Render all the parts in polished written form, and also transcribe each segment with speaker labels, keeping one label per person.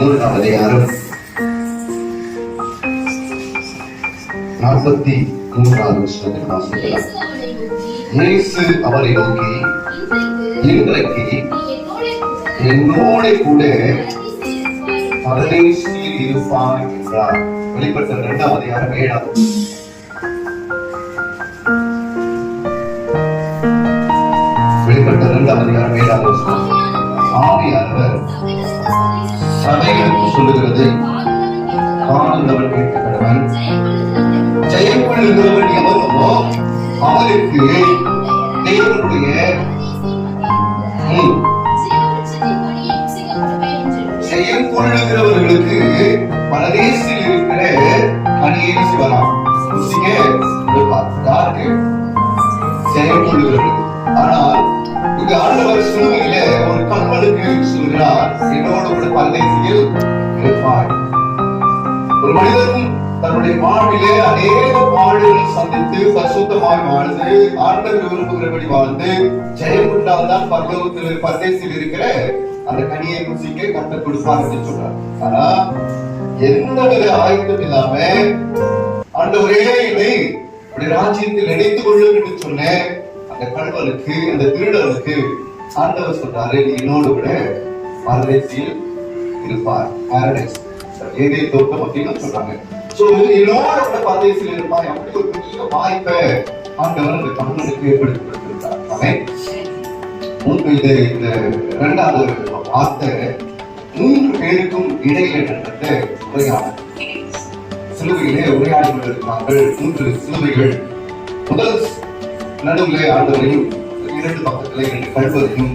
Speaker 1: 11ஆம் அதிகாரம் 43வது வசனத்தை வாசிக்கலாம். இயேசு அவரை நோக்கி, இன்றைக்கு என்னோட கூட பரதேசியில் இருப்பாய் என்றார். வெளிப்படுத்தல் 2ஆம் அதிகாரம் 7ஆம். வெளிப்படுத்தல் 2ஆம் அதிகாரம் 7ஆம் வசனம். ஆவியானவர் சபைகளுக்கு சொல்லுகிறதை காணுகிறவன் கேட்க கடவன். ஜெயம் கொள்ளுகிறவன் எவனோ அவருக்கு தேவனுடைய ஜெயம் கொள்ளுகிறவர்களுக்கு பரதேசில் இருக்கிற கனியை சிவராம் யாருக்கு ஜெயம் கொள்ளுகிறவர்களுக்கு. ஆனால் இங்கு ஆண்டவர் சிலுவையில ஒரு கண்மனுக்கு சொல்கிறார், என்னோடு கூட பரதேசியில் இருப்பாய். ஒரு மனிதன் தன்னுடைய வாழ்விலே அநேக பாடுகளை சந்தித்து பரிசுத்தமாய் வாழ்ந்து ஆண்டவர் விரும்புகிறபடி வாழ்ந்து ஜெயம் கொண்டால்தான் பரலோகத்தில் பரதேசில் இருக்கிற அந்த கனியை ருசிக்க கற்றுக் கொடுப்பார் என்று சொல்றார். ஆனா எந்த வித ஆயுதம் இல்லாம ஆண்டவரே என்னை ராஜ்யத்தில் நினைத்துக் கொள்ளும் என்று சொன்ன அந்த கணவனுக்கு, அந்த திருடனுக்கு ஆண்டவர் சொல்றாரு, நீ என்னோடு கூட பரதேசியில் இருப்பார். பாரடைஸ் ஏதே தோட்டம் அப்படின்னு சொல்றாங்க. சோ என்னோட கூட பரதேசியில் இருப்பாய். அப்படி ஒரு பெரிய வாய்ப்பை ஆண்டவர் அந்த கணவனுக்கு ஏற்படுத்தி கொடுத்திருக்கார். அவன் இந்த 2வது வார்த்தை 3 பேருக்கும் இடையில நடந்த உரையாடல். சிலுவையிலே உரையாடி கொண்டிருக்கிறார்கள் 3 சிலுவைகள். முதல் நடுவிலே ஆண்டவரையும் 2 பக்கத்திலே 2 கழுவரையும்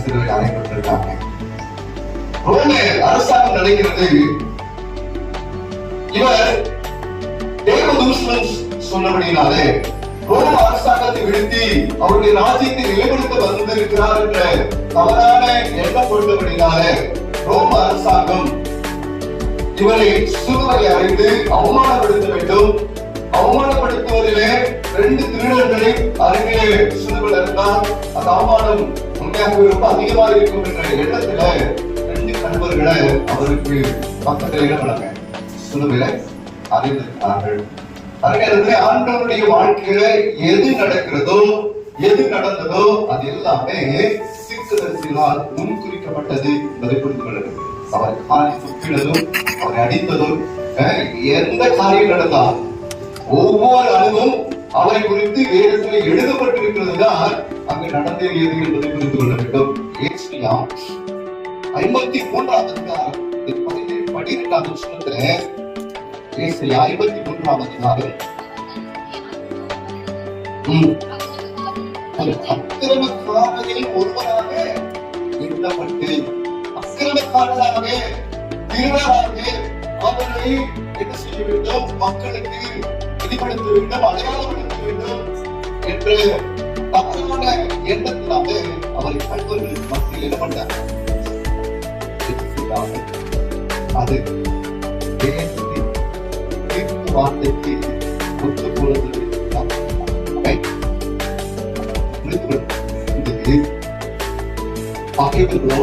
Speaker 1: சிலுவையில் அறையப்பட்டிருக்காங்க. ரோம அரசாங்கம் நடக்கிறது. இவர் தேவதூஷணம் சொன்னபடினாலே ரோம அரசாங்கத்தை விடுத்தி அவருடைய ராஜ்யத்தை நிலைப்படுத்த வந்திருக்கிறார் என்ற தவறான எண்ணம் கொண்டபடினாலே ரோம அரசாங்கம் இவரை சிலுவை அறைந்து அவமானப்படுத்த வேண்டும். அவமானப்படுத்துவதிலே 2 திருடர்களை அருகிலே சிலுவையில் இருந்தால் அந்த அவமானம் உண்மையாக ரொம்ப அதிகமாக இருக்கும் என்ற எண்ணத்துல 2 கணவர்களை அவருக்கு பக்கத்தில் இடப்படாங்க சிலுவையில அறிந்திருக்கிறார்கள். அதே ஆண்டவருடைய வாழ்க்கையில எது நடக்கிறதோ எது நடந்ததோ அது எல்லாமே தீர்க்கதரிசிகளால் முன்குறிக்கப்பட்டது என்பதை புரிந்து கொள்ள வேண்டும். அவரை காலை துப்பினதும் அவரை அடித்ததும் எந்த காரியம் நடந்தால் ஒவ்வொரு அணுவும் அவரை குறித்து வேதத்தில் எழுதப்பட்டிருக்கிறது தான் அங்கு நடந்தேறியது என்பதை புரிந்து கொள்ள வேண்டும். ஏசாயா 53ஆம் அதிகாரம் 12ஆம் வசனத்துல ஏசாயா 53ஆம் அதிகாரம் அக்கிரமக்காரரில் ஒருவராக எண்ணப்பட்டு அக்கிரமக்காரராகவே திருடராக அவர்களை என்ன செய்ய வேண்டும், மக்களுக்கு வெளிப்படுத்த வேண்டும், அடையாளப்படுத்த வேண்டும் என்ற தவறான எண்ணத்திலாக அவரை கண்வர்களுக்கு மத்தியில் என்ன பண்ணார். அது வார்த்தைக்கு ஒத்து போறது பகைவர்களோ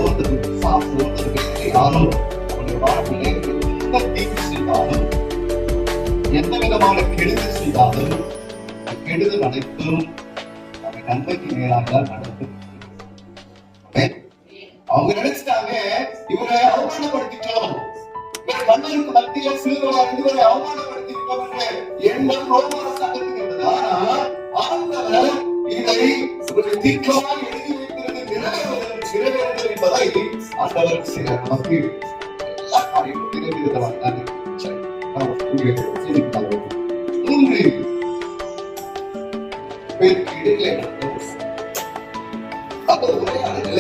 Speaker 1: யாரும் அவருடைய வாழ்விலே எந்த தீங்கு செய்தாலும் எந்த விதமான கெடுதல் செய்தாலும் கெடுதல் அனைத்தும் நம்ம நன்மைக்கு மேலாக நடக்கும். அவங்க நினைச்சிட்டாங்க இவரை அவமானப்படுத்திட்டோம், கண்ணனுக்கு மத்தியில் சிலுவையில் இவரை அவமானப்படுத்திட்டோம் என்ற எண்ணம் ரோம அரசாங்கத்துக்கு இருந்தது. ஆனால் ஆண்டவர் இதை ஒரு தீர்க்கமாக எழுதி வைக்கிறது நிறைவேறுகிறது என்பதை ஆண்டவர் நமக்கு எல்லா காரியமும் நிறைவேறுவதாக 3 பேருக்கு இடையிலே அந்த உரையாடல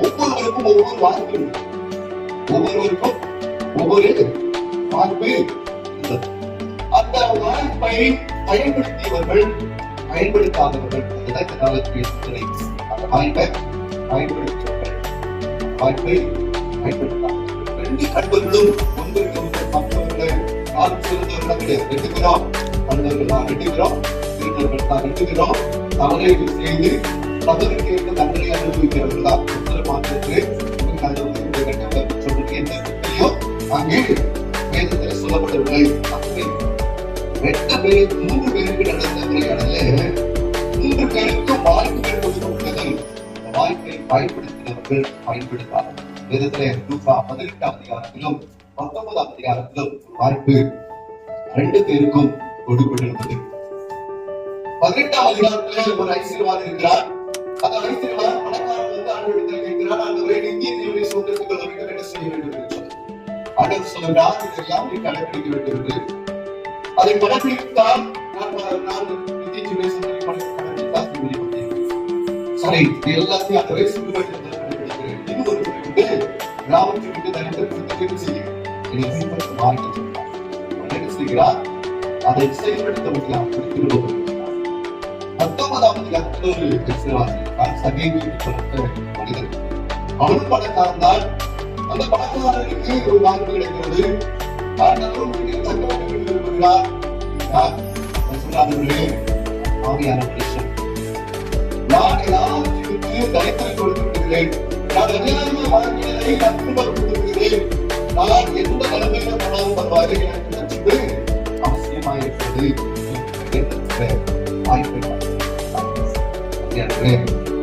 Speaker 1: ஒவ்வொருவருக்கும் ஒவ்வொரு வாய்ப்பு, ஒவ்வொருவருக்கும் ஒவ்வொரு வாய்ப்பு இருந்தது. அந்த வாய்ப்பை பயன்படுத்தியவர்கள் பயன்படுத்தாதவர்கள் அந்த காலத்தில் அந்த வாய்ப்பை பயன்படுத்தியவர்கள் வாய்ப்பை பயன்படுத்தாதவர்கள் 2 கண்பர்களும் ஒன்றுக்கு மற்றவர்களை யாரும் சிறந்தவர்கள் கிடையாது. 2 பேரும் கண்டவர்கள் தான் 2 பேரும் திருநர்கள் தான் 2 பேரும் தவறை செய்து தவறுக்கு தண்டனை அனுபவிக்கிறவர்கள் தான். மாற்றத்து அந்த சொல்லுங்க அங்கே வேதத்தில் சொல்லப்படவில்லை. 2 பேர் 3 பேருக்கு நடந்த உரையாடல 3 பேருக்கும் வாய்ப்புகள் கொடுக்கப்பட்டது. அந்த வாய்ப்பை பயன்படுத்தினவர்கள் பயன்படுத்தார்கள். வேதத்திலே லூக்கா 18ஆம் அதிகாரத்திலும் 19ஆம் அதிகாரத்திலும் வாய்ப்பு 2 பேருக்கும் கொடுக்கப்பட்டிருந்தது. 18ஆம் அதிகாரத்திலே ஒரு ஐஸ்வர்யவான் இருக்கிறார். அந்த ஐஸ்வர்யவான் பணக்காரன் வந்து ஆண்டவரிடத்தில் கேட்கிறார், ஆண்டவரே நீதியை சுதந்திரத்துக் கொள்ள வேண்டும், என்ன செய்ய வேண்டும் என்று சொல்லி ஆண்டவர் சொல்கிறார், இதெல்லாம் நீ கடைபிடிக்க வேண்டும் என்று. அதை கடைபிடித்தால் நான் நித்திய கடைபிடித்தால் சரி, எல்லாத்தையும் அந்த வயசு கடைபிடிக்கிறேன். இன்னும் ஒரு கிராமத்தில் விட்டு தனிப்பட்ட செய்ய என்ன செய்கிறார், அதை செயல்படுத்த முடியாது. 19ஆம் அதிகாரத்தில் ஒரு மனிதன், அவனும் பணக்காரன் தான். அந்த பணக்காரனுக்கு ஒரு வாய்ப்பு கிடைக்கிறது. ஆவியான மனுஷன், நான் எல்லாவற்றிற்கு தரித்திரம் கொடுத்து விடுகிறேன், நான் எல்லாருமே வாழ்க்கையை திரும்ப கொடுத்திருக்கிறேன், நான் எந்த நிலைமையில போனாலும் பரவாயில்லை, எனக்கு ரட்சிப்பு அவசியமாயிருக்கிறது. வாய்ப்பை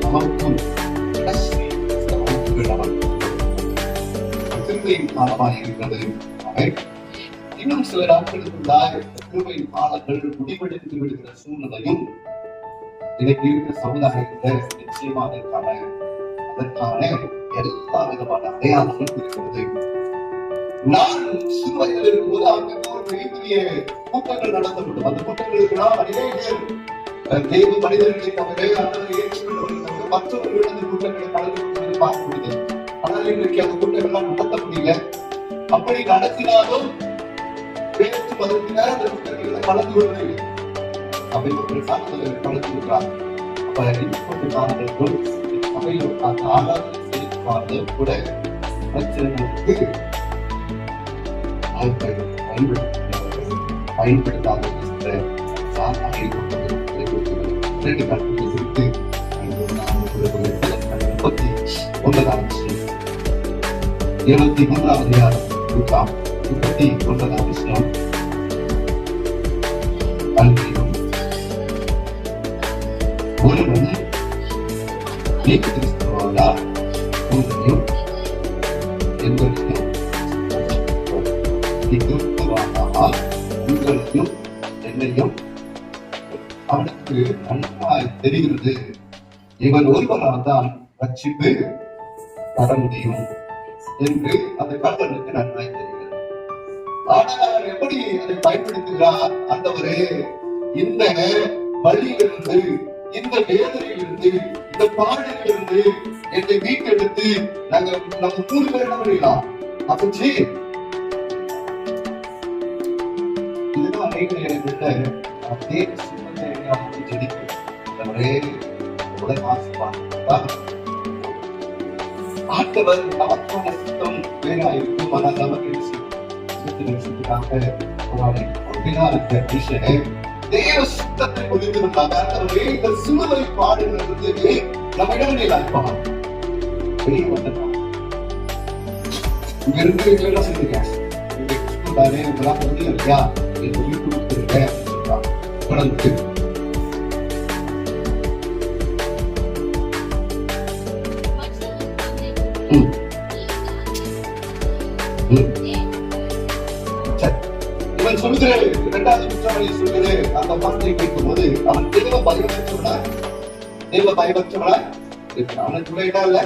Speaker 1: நமக்கும் கிருபையின் காலமாக இருக்கிறது. இன்னும் சில நாட்களுக்குள்ளாக கிருபையின் காலங்கள் முடிவெடுத்து விடுகிற சூழ்நிலையும் இன்னைக்கு இருக்கிற சமுதாயத்தில் நிச்சயமாக அதற்கான எல்லா விதமான அடையாளங்களும் இருக்கிறது. நான் சிறு வயதில் இருக்கும்போது அங்கே ஒரு பெரிய பெரிய கூட்டங்கள் நடத்தப்படும். அந்த கூட்டங்களுக்கு நான் தேவ மனிதர்களை தவிர ஏற்றுக்கொண்டவர்கள் மற்றவர்கள் அந்த கூட்டங்களை கலந்து கொண்டு பார்க்க முடியுது. ஆனால் இன்றைக்கு அந்த கூட்டங்கள்லாம் நடத்த முடியல. அப்படி நடத்தினாலும் பேச்சு மதத்தினர் அந்த கூட்டங்களை கலந்து கொள்வதில்லை. அப்படி ஒரு சாட்சியர்கள் கலந்து கொள்கிறார். அப்ப காரணங்களுக்கும் சபையில் அந்த ஆராதனை செய்து கூட பிரச்சனைகளுக்கு பயன்படுத்தாத உங்களுக்கும் என்னையும் அவனுக்கு நன்றாய் தெரிகிறது, இவன் ஒருவரால் தான் ரட்சிப்பு தர முடியும் என்று அந்த கர்த்தனுக்கு நன்றாய் தெரிகிறது. ஆனால் அவர் எப்படி அதை பயன்படுத்துகிறார்? ஆண்டவரே, இந்த வழியிலிருந்து, இந்த வேதனையிலிருந்து, இந்த பாடலிலிருந்து என்னை மீட்டெடுத்து நம்ம 3 பேர் என்ன பண்ணிடலாம் அப்படி. இதுதான் அநேக நேரங்களில் ஆண்டவர் நமக்கான சித்தம் வேறாயிருக்கும். ஆனால் நமக்கு தேவ சித்தத்தை புரிந்து கொண்டாங்க. இந்த சிலுவை பாடுகிறது நம்ம இடங்களில் அனுப்பலாம். வெளியே வந்துடலாம். இங்க இருந்து என்ன செஞ்சிருக்கேன் உங்களாம் முடியும் இல்லையா, வீட்டு கொடுத்துருக்கேன் தொடர்ந்து இவன் சொல்லுகிறது. 2வது குற்றவாளி சொல்லுகிறது, அந்த வார்த்தையை கேட்கும் போது அவன் தேவ பயமற்றவனா அவனுக்கு விளையாடா இல்ல,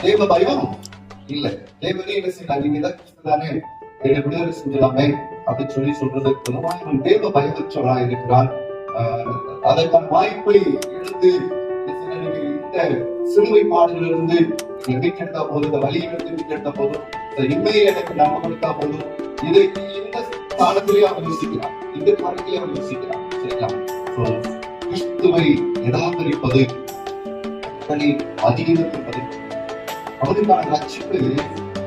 Speaker 1: தேவ பயம் இல்ல. தேவனே என்ன செய்யலாம், நீங்க தான் கிறிஸ்துதானே, என்னை விடுதலை செஞ்சலாமே அப்படின்னு சொல்லி சொல்றதுக்கு இவன் தேவ பயமற்றவனா இருக்கிறான். அதற்கான வாய்ப்பை எடுத்து இந்த சிலுவை பாடுகளிலிருந்து மீட்டெடுத்தா போதும், இந்த வழியிலிருந்து மீட்டெடுத்த போதும், இந்த இன்மையை எனக்கு நாம கொடுத்தா போதும், இதை இந்த காலத்திலே அவன் யோசிக்கிறான், இந்த காலத்திலே அவன் யோசிக்கிறான். சரிங்களா? கிறிஸ்துவை நிராகரிப்பது, அதிகரிப்பது, அவனுக்கான ரட்சிப்பு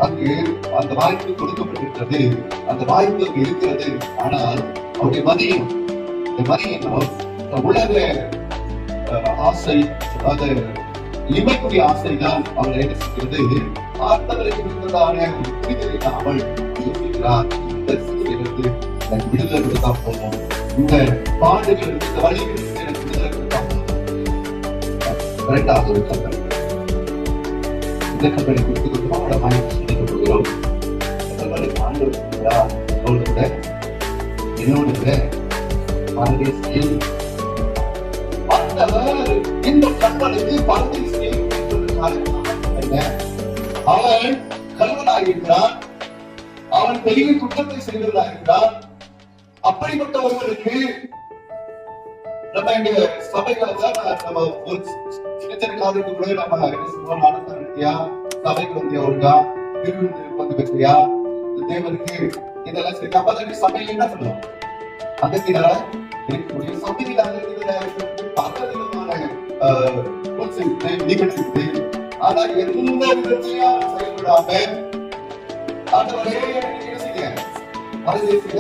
Speaker 1: அங்கு அந்த வாய்ப்பு கொடுக்கப்பட்டிருக்கிறது, அந்த வாய்ப்பு அங்கு இருக்கிறது. ஆனால் அவருடைய மதியம் உலக ஆசை, இமைக்குரிய ஆசைதான் அவள் என்ன செய்கிறது, ஆண்டவருக்கு இருந்ததான புரிதலை அவள் யோசிக்கிறார். சொல்லுகிறார், இந்த சிலுவையிலிருந்து எனக்கு விடுதலை கொடுத்தா போதும், இந்த பாடுகள் இந்த வழிகளிலிருந்து எனக்கு விடுதலை கொடுத்தா போதும். இரண்டாவது ஒரு கம்பெனி, இந்த கம்பெனி கொடுத்து அவங்களோட வாங்கி சொல்லிக் கொடுக்கிறோம். என்னோட பரதேசியில் இந்த கண்மனுக்கு பரதேசியை அவன் கல்வனாகின்றான், அவன் பெரிய குற்றத்தை செய்தவனாகின்றான். அப்படிப்பட்ட ஒருவருக்கு நம்ம இங்க சபைகளை நம்ம ஒரு சின்ன சின்ன காலத்துக்கு கூட நம்ம என்ன சொல்றோம், நடத்தியா சபைக்கு வந்தியா, ஒழுங்கா திருவிழா வந்து பெற்றியா, தேவனுக்கு இதெல்லாம் சரி. அப்ப தான் சபையில என்ன சொல்லுவோம், அங்கத்தினால இருக்கக்கூடிய சபையில பலவிதமான நிகழ்ச்சி. ஆனா எந்த விதத்தையும் செயல்படாம ஆண்டவரே என்ன செய்ய பரதேசில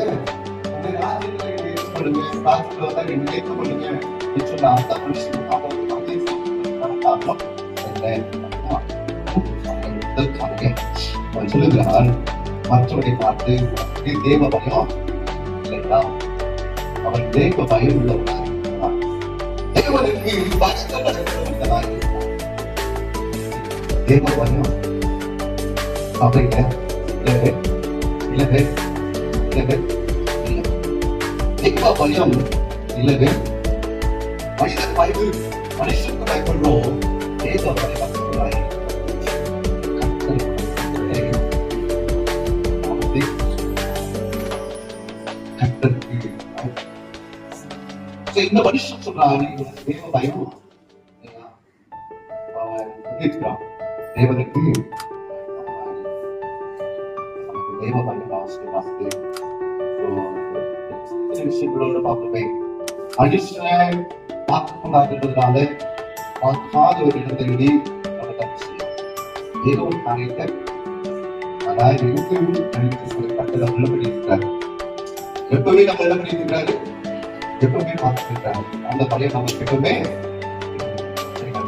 Speaker 1: பண்ணுங்க, ராஜ்யத்துல வந்தா நீங்க ஏற்றுக்கொள்ளுங்க சொன்ன அந்த மனுஷன் சொல்லுகிறார், மற்றவரை பார்த்து தேவ பயம் இல்லையா, அவன் தேவ பயம் உள்ளவனாக இருக்கிறான், தேவனுக்கு பயப்படுகிறவனாக இருக்கிறான். தேவ பயம் சபையில இல்லவே இல்லவே இல்லவே இல்லை. தேவ பயம் இல்லவே. மனிதன் பயந்து மனுஷனுக்கு பயப்படுறோம், தேவ பயம் இந்த மனுஷன் சொல்றான், தேவ பயம் தேவனுக்கு தேவ பயம் அவசியம். விஷயங்களோட பார்ப்போமே, மனுஷனை பார்க்கக்கூடாதுன்றதுனால பார்க்காத ஒரு இடத்தை நம்ம தப்பு செய்யலாம். ஏதோ ஒரு காரியத்தை அதாவது கட்டளை உள்ளபடி இருக்கிறார், எப்பவுமே நம்ம என்ன பண்ணியிருக்கிறாரு, எப்பவுமே பார்த்துருக்காரு. அந்த பயம் நமக்கு எப்பவுமே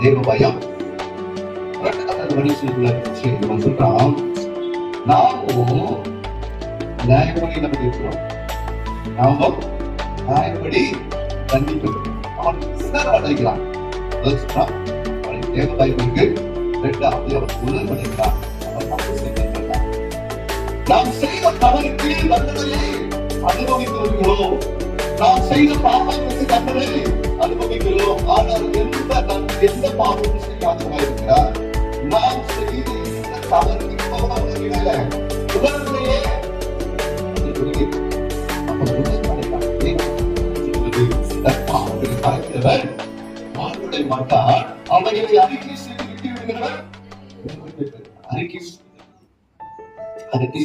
Speaker 1: தேவ பயம். மனுஷன் சொல்றான், நாமும் நியாயப்படி நம்ம இருக்கிறோம், நாம நியாயப்படி தண்டிக்கிறோம். அவன் அடைகிறான், அவன் தேவ பயம் இருக்கு. இரண்டாவது அவன் உணர்வு அடைகிறான், அவன் தப்பு செய்கிறான். நாம் செய்த தவறுக்கு தண்டனையை அனுபவித்து வருகிறோம், நாம் செய்த பாவங்களுக்கு தண்டனை அனுபவிக்கிறோம். ஆனால் எந்த பாவமும் செய்யாதவா இருக்கிறார். நாம் செய்த இந்த தவறுக்கு உணர்வுலையே பாவங்களை படைக்கிறவர் வாழ்வுடைய மாட்டார், அவைகளை அறிக்கை செய்து விட்டு விடுகிறவர் அறிக்கை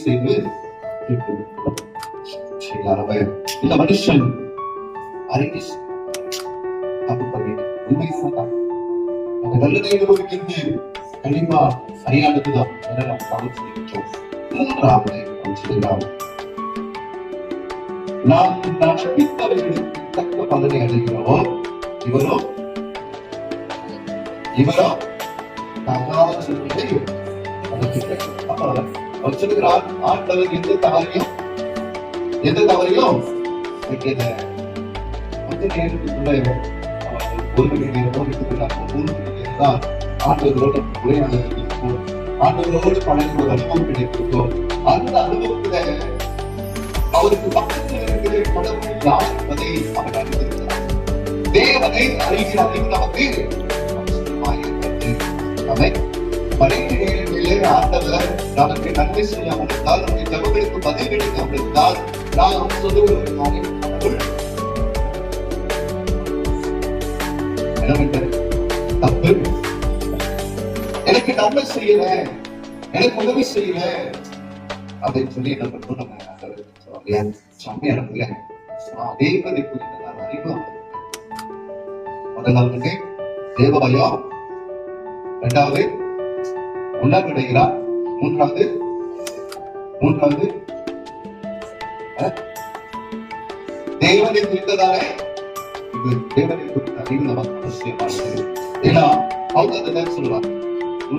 Speaker 1: செய்து இந்த மனுஷன் அறிக்கை தப்பு பண்ணி உண்மை சொன்னான். அந்த நல்லதை அனுபவிக்கிறது கண்டிப்பா சரியானதுதான். மூன்றாவது நாம் நம்பித்தவர்களுக்கு தக்க பலனை அடைகிறோம். இவரோ தகாத சொல்வதை அவர் சொல்லுகிறார், ஆண்டவர் எந்த தவறையும் கொஞ்ச நேரத்துக்குள்ள ஒரு மணி நேரமோ 3 மணி நேரம் தான் ஆண்டவரோட உரையாடல் இருக்கும், ஆண்டவரோடு பழகும் ஒரு அனுபவம் கிடைத்திருக்கும். அந்த அனுபவத்துல அவருக்கு பக்கத்தில் இருக்கிற கடவுள் யார் என்பதை அவர் அறிந்திருக்கிறார். தேவனை அறிகிற அறிவு நமக்கு பழைய நேரங்களிலே ஆண்டவர் நமக்கு நன்மை செய்யாமல் இருந்தால், நம்முடைய ஜபங்களுக்கு பதில் கிடைக்காமல் இருந்தால், நாம் சொல்லுகிற காரியம் தப்பு. எனக்கு நன்மை செய்யல, எனக்கு உதவி செய்யல அப்படின்னு சொல்லி என்ன பண்றோம், நம்ம சமையல தேவனை குறித்த அறிவு. முதலாவது தேவ பயம், இரண்டாவது உணர்வடைகிறார், மூன்றாவது தேவனை குறித்ததானே இது தேவனை குறித்த அறிவு நமக்கு அவசியமானது. ஏன்னா அவங்க அந்த சொல்லுவாங்க,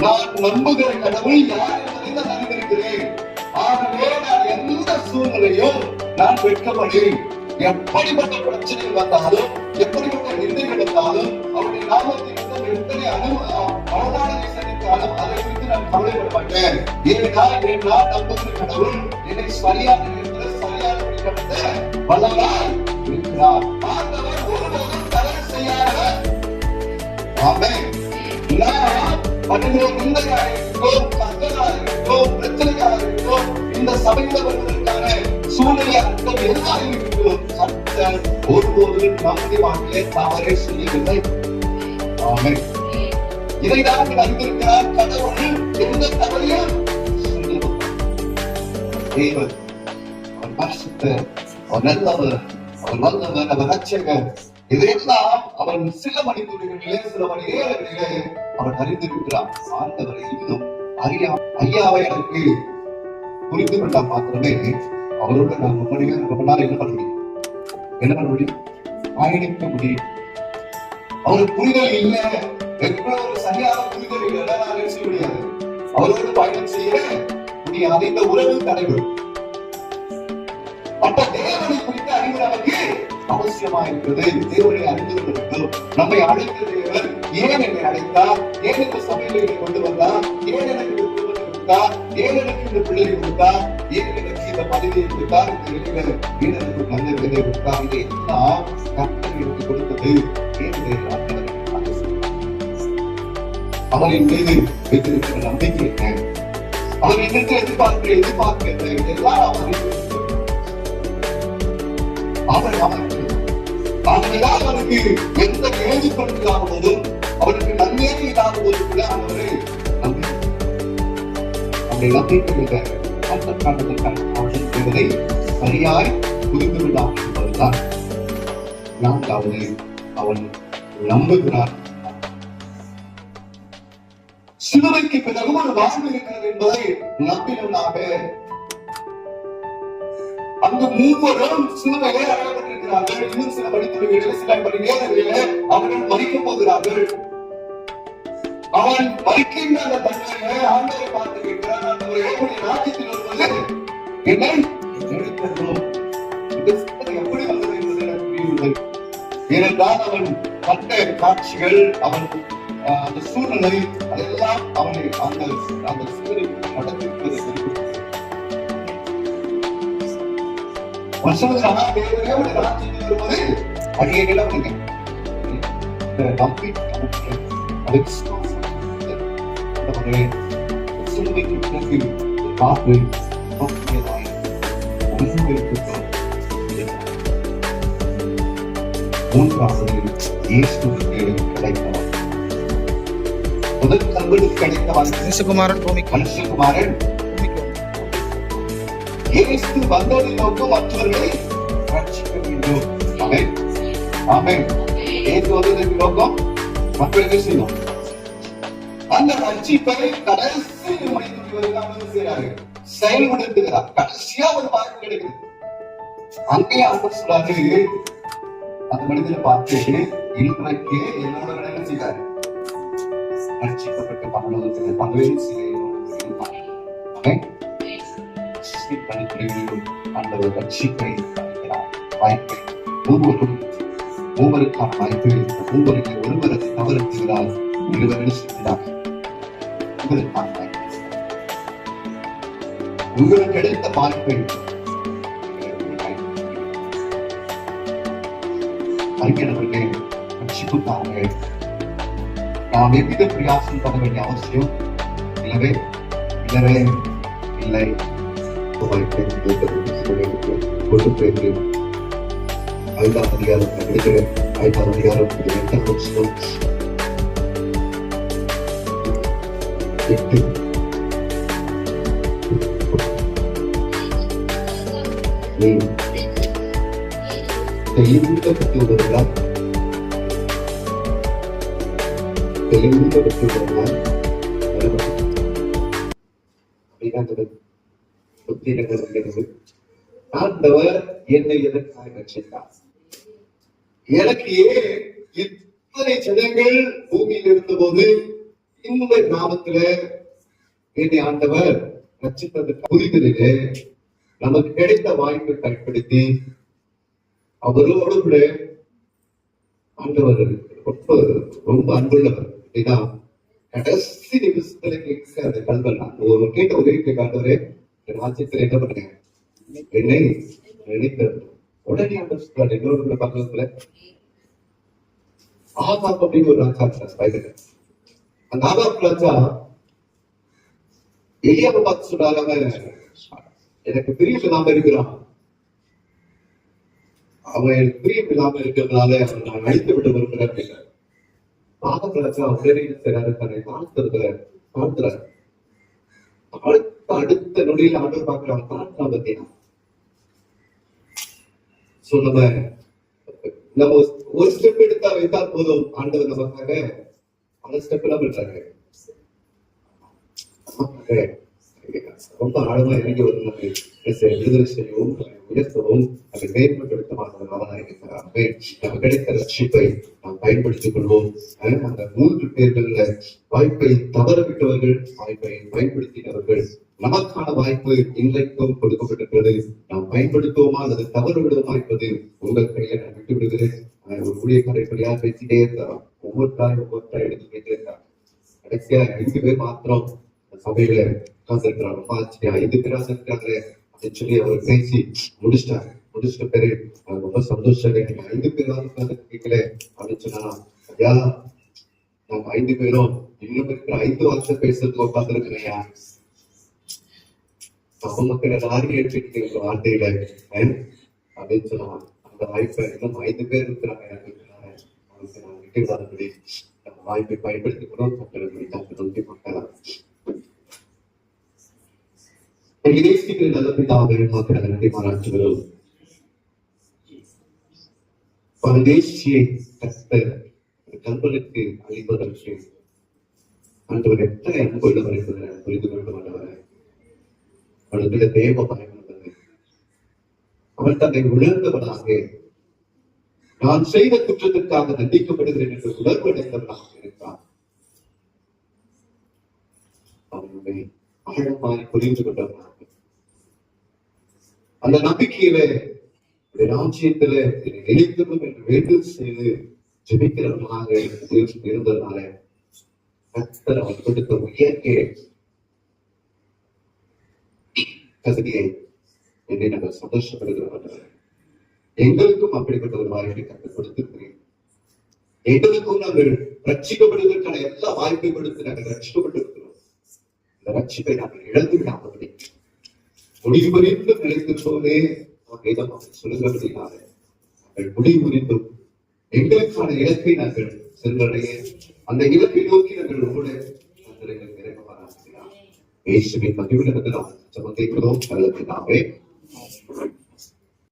Speaker 1: நான் நம்புகிற கடவுள் யார் என்பதை நான் அறிந்திருக்கிறேன், ஆகவே நான் எந்த எந்த சூழ்நிலையும் நான் வெட்கப்படேன். எப்படிப்பட்ட பிரச்சனை வந்தாலும், எப்படிப்பட்ட நிந்தைகள் வந்தாலும், அவருடைய நாமத்தை எத்தனை அவதானத்தை சந்தித்தாலும் அதை குறித்து நான் கவலைப்பட மாட்டேன். ஏனென்றால் நான் நம்புகிற கடவுள் என்னை சரியான நேரத்தில் சரியான நடத்த வல்லவராய் இருக்கிறார். ஆண்டவர் ஒருபோதும் தவறு செய்யாதவர். ஆமென். நான் பண்ணுகிற நிந்தையாக இருக்கட்டும், கஷ்டங்களாக இருக்கட்டும், பிரச்சனையாக இருக்கட்டும், இந்த சபையில் வருவதற்கான சூழ்நிலையாக இருக்கட்டும், எதாக இருக்கட்டும், கர்த்தர் ஒருபோதும் நம்முடைய வாழ்க்கையிலே தவறே செய்யவில்லை. ஆமென். இதைதான் அறிந்திருக்கிறார் கடவுள். எந்த தவறையும் தேவன் அவர் பரிசுத்தர், அவர் நல்லவர், அவர் வல்லவர், அவர் ரட்சகர். இதையெல்லாம் அவன் சில மணித்துறைகளிலே, சில மணி நேரங்களிலே அவர் அறிந்திருக்கிறார். ஆண்டவரை இன்னும் ஐயாவை எனக்கு புரிந்து கொண்டால் மாத்திரமே அவரோட நான் ரொம்ப நாள் என்ன பண்ண முடியும், என்ன பண்ண முடியும், பயணிக்க முடியும். அவருக்கு புரிதல் இல்லை, எவ்வளவு ஒரு சரியான புரிதல் இல்லை, நான் நினைச்ச முடியாது. அவரோடு பயணம் செய்ய முடியாது. இந்த உறவு தடைபடும். அப்ப தேவனை குறித்து அறிவு நமக்கு அவசியமா இருக்கிறது. தேவனை அறிந்து கொள்ள நம்மை அழைத்த தேவன் ஏன் என்னை அழைத்தார், ஏன் இந்த சபையில என்னை கொண்டு வந்தார், ஏன் எனக்கு இந்த குடும்பத்தை கொடுத்தார், ஏன் எனக்கு இந்த பிள்ளையை கொடுத்தார், ஏன் எனக்கு இந்த பதவியை கொடுத்தார், ஏன் எனக்கு நல்ல விதையை கொடுத்தார், இதை எல்லாம் கர்த்தர் எனக்கு கொடுத்தது. அவரின் மீது வைத்திருக்கிற நம்பிக்கை என்ன, அவர் என்னென்று எதிர்பார்க்கிறது இதெல்லாம் அவருக்கு எந்த கேள்விப்படுத்தாத போதும், அவருக்கு நன்மையே இல்லாத போது கூட அவரை நம்பிக்கை அவர்கள் சரியாய் புரிந்து கொள்ளாமல் நான்காவது அவன் நம்புகிறான். சிலுவைக்கு பிறகு ஒரு வாழ்வு இருக்கிறது என்பதை நம்பினாக அங்கு மூவரும் சிலுவையிலே அறையப்பட்டிருக்கிறார்கள். இன்னும் சில படித்துறைகளில், சில மணி நேரங்களிலே அவர்கள் மறிக்கப் போகிறார்கள். அவன் மறிக்கின்ற அந்த தன்மையை ஆண்டவரை பார்த்து கேட்கிறான். ஆண்டவரே, உம்முடைய ராஜ்யத்தில் வருவது என்னை எடுத்துக்கொள்ளும். இந்த சிலுவை எப்படி வந்தது என்பது எனக்கு புரியவில்லை. ஏனென்றால் அவன் கண்ட காட்சிகள், அவன் அந்த சூழ்நிலை, அதெல்லாம் அவனை அந்த சிலுவை நடத்திருப்பது மூன்றாவது இயேசுவுக்கு கிடைத்தவர். முதல் கல்வனுக்கு கிடைத்தவன் மனுஷகுமாரன். இயேசு வந்ததின் நோக்கம் மற்றவர்களை ரட்சிக்க வேண்டும். ஆமென், ஆமென். இயேசு வந்ததின் நோக்கம் மற்றவர்களை செய்யணும். அந்த ரட்சிப்பை கடைசி மனிதர்கள் செய்யறாரு, செயல்படுத்துகிறார். கடைசியா ஒரு வாய்ப்பு கிடைக்குது. அங்கே அவர் சொல்றாரு, அந்த மனிதனை பார்த்து இன்றைக்கு என்னோட என்ன செய்தாரு, ரட்சிக்கப்பட்ட பரலோகத்தில் பங்கேற்று ஆண்டவர் ரட்சிப்பை வாய்ப்பை ஒவ்வொருக்கான வாய்ப்பு, ஒவ்வொருக்கு ஒருவரை தவறுகிறார், இருவரை செய்கிறார். உங்களுக்கான வாய்ப்பு, உங்களுக்கு கிடைத்த வாய்ப்பை அறிஞர்களுக்கு ரட்சிப்புக்காக நாம் எவ்வித பிரயாசம் பண்ண வேண்டிய அவசியம் இல்லவே இல்லை. ஐந்தாம் அதிகாரம் கிடைக்கிற 5ஆம் அதிகாரம் 8 நீ தெளிவுபட்டுள்ளதா ஆண்டவர் என்னை எதற்காக ரட்சித்தார்? எனக்கு ஏன் இத்தனை ஜனங்கள் பூமியில் இருந்த போது இந்த கிராமத்துல என்னை ஆண்டவர் ரட்சித்ததுக்கு புரிதலிலே நமக்கு கிடைத்த வாய்ப்பை பயன்படுத்தி அவரோடு கூட ஆண்டவர் ரொம்ப ரொம்ப அன்புள்ளவர். அப்படின்னா கடைசி நிமிஷத்துல கேட்க கல்வெல்லாம் ஒரு கேட்ட ஒரே ஆண்டவரே ராஜ்யத்துல என்ன பண்ணுங்க என்னை நினைக்கிறது. உடனே ஆண்டவர் இன்னொரு பக்கத்துல ஆகாப் அப்படின்னு ஒரு ராஜா இருக்காரு. அந்த ஆகாப் ராஜா எலியாவை பார்த்து சொன்னாங்க, எனக்கு பிரியம் இல்லாம இருக்கிறான், அவன் எனக்கு பிரியம் இல்லாம இருக்கிறதுனால அவன் நான் அழித்து விட்டு வருகிறேன் அப்படின்னாரு. ஆகாப் ராஜா உடனே செய்றாரு, தன்னை பார்க்கிறார். அடுத்த நொடியில் ஆண்டவர் பார்க்கிறான், பார்க்கலாம் பார்த்தீங்கன்னா. சோ நம்ம ஒரு ஸ்டெப் எடுத்தா வைத்தால் போதும், ஆண்டவர் நமக்காக பல ஸ்டெப் எல்லாம் பண்றாங்க. ரொம்ப ஆழமா இறங்கி வந்து விடுதலை செய்யவும் உயர்த்தவும் அதை மேம்படுத்தமாக நம்ம கிடைத்த ரட்சிப்பை நாம் பயன்படுத்திக் கொள்வோம். அந்த 3 பேர்கள்ல வாய்ப்பை தவறவிட்டவர்கள், வாய்ப்பை பயன்படுத்தினவர்கள். நமக்கான வாய்ப்பு இன்றைக்கும் கொடுக்கப்பட்டிருக்கிறது. நாம் பயன்படுத்துவோமா அல்லது தவறு விடுவோமா என்பது உங்கள் கையில நான் விட்டு விடுகிறேன். ஒரு ஊழியக்காரை இப்படியா பேசிட்டே இருக்கிறோம், ஒவ்வொரு எடுத்து கேட்டே இருக்காங்க. கடைசியா 5 பேர் மாத்திரம் சபையில உட்கார்ந்துருக்கிறாங்க. ரொம்ப ஆச்சரியம், 5 பேரா இருக்காங்க அப்படின்னு சொல்லி அவர் பேசி முடிச்சிட்ட பேரு ரொம்ப சந்தோஷம். 5 பேராவது உட்கார்ந்து கேட்கல அப்படின்னு சொன்னா, ஐயா நாங்க 5 பேரும் இன்னும் இருக்கிற 5 வருஷம் பேசுறதுக்கு உட்கார்ந்துருக்கலையா, சபை மக்கள் எல்லாரும் ஏற்றுக்கிட்டு இருக்கிற வார்த்தையில அப்படின்னு சொன்னா, அந்த வாய்ப்பை இன்னும் 5 பேர் இருக்கிறாங்க அவங்களுக்கு நான் விட்டு விடாதபடி அந்த வாய்ப்பை பயன்படுத்திக்கணும். நோக்கி பார்க்கலாம். நல்ல பிதாவே நன்றி மாறாற்றுகிறோம். பரதேசியை கர்த்தர் கல்வனுக்கு அளிப்பதற்கு ஆண்டவர் எத்தனை அன்பு உள்ளவர் என்பதை புரிந்து கொண்டு வந்தவர். அவனுக்கு தேவ பயம் உள்ளது. அவன் தன்னை உணர்ந்தவனாக, நான் செய்த குற்றத்திற்காக தண்டிக்கப்படுகிறேன் என்று உணர்வடைந்தவனாக இருக்கிறான். அவனுடைய ஆழமாய் புரிந்து கொண்டவனாக, அந்த நம்பிக்கையில ராஜ்யத்துல எழுத்தணும் என்று வேண்டும் செய்து ஜெபிக்கிறவனாக இருந்ததுனால கர்த்தர் அவன் கொடுத்த உயர்க்கே கசதியை என்னை நாங்கள் சந்தோஷப்படுகிறவர்கள். எங்களுக்கும் அப்படிப்பட்ட ஒரு வாய்ப்பை கற்றுக் கொடுத்திருக்கிறேன். எங்களுக்கும் நாங்கள் ரட்சிக்கப்படுவதற்கான எல்லா வாய்ப்பை கொடுத்து நாங்கள் ரட்சிக்கப்பட்டிருக்கிறோம். இந்த ரட்சிப்பை நாங்கள் இழந்து விடாமல் முடிவு புரிந்து நிலைத்திருப்போதே சொல்லுகிறபடினால நாங்கள் முடிவு புரிந்தும் எங்களுக்கான இலக்கை நாங்கள் சென்றடைய அந்த இலக்கை நோக்கி நாங்கள் உங்களுடைய நிறைவேறாக இயேசுவின் மகிழ்ச்சியாக நாம் ஜெபம் கேட்கிறோம். நல்ல பிதாவே.